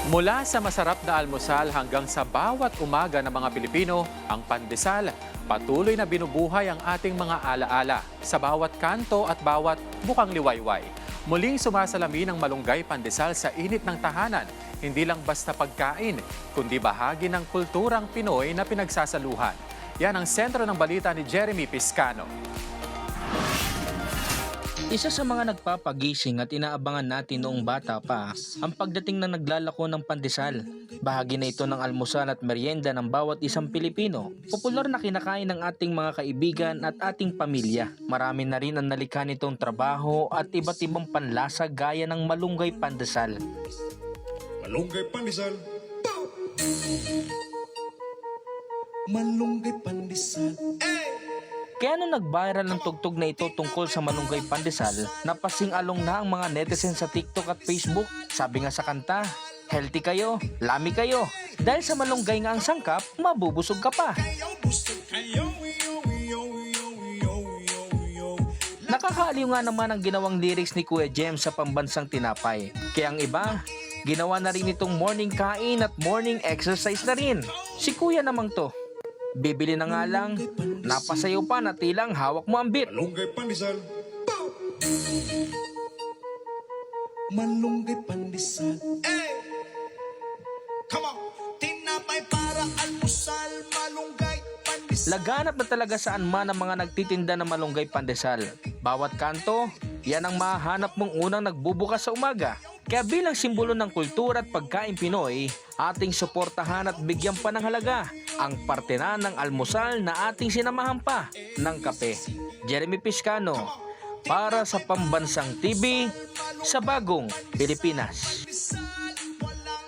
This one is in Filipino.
Mula sa masarap na almusal hanggang sa bawat umaga ng mga Pilipino, ang pandesal patuloy na binubuhay ang ating mga alaala sa bawat kanto at bawat bukang liwayway. Muling sumasalamin ang malunggay pandesal sa init ng tahanan, hindi lang basta pagkain, kundi bahagi ng kulturang Pinoy na pinagsasaluhan. Yan ang sentro ng balita ni Jeremy Piscano. Isa sa mga nagpapagising at inaabangan natin noong bata pa ang pagdating ng naglalako ng pandesal. Bahagi na ito ng almusal at merienda ng bawat isang Pilipino. Popular na kinakain ng ating mga kaibigan at ating pamilya. Marami na rin ang nalikha nitong trabaho at iba't ibang panlasa gaya ng malunggay pandesal. Malunggay pandesal. Malunggay pandesal. Kaya nung nag-viral ang tugtog na ito tungkol sa malunggay pandesal, napasing-along na ang mga netizen sa TikTok at Facebook. Sabi nga sa kanta, healthy kayo, lami kayo. Dahil sa malunggay nga ang sangkap, mabubusog ka pa. Nakakaaliw nga naman ang ginawang lyrics ni Kuya Jem sa pambansang tinapay. Kaya ang iba, ginawa na rin itong morning kain at morning exercise na rin. Si Kuya namang to, bibili na nga lang, napasayaw pa na tilang hawak mo ang beat. Malunggay pandesal. Malunggay pandesal. Come on. Tinapay para almusal, malunggay pandesal. Laganap na talaga saan man ang mga nagtitinda ng malunggay pandesal. Bawat kanto, yan ang mahanap mong unang nagbubukas sa umaga. Kaya bilang simbolo ng kultura at pagkain Pinoy, ating suportahan at bigyan pa ng halaga ang parte na ng almusal na ating sinamahan pa ng kape. Jeremy Piscano, para sa Pambansang TV, sa Bagong Pilipinas.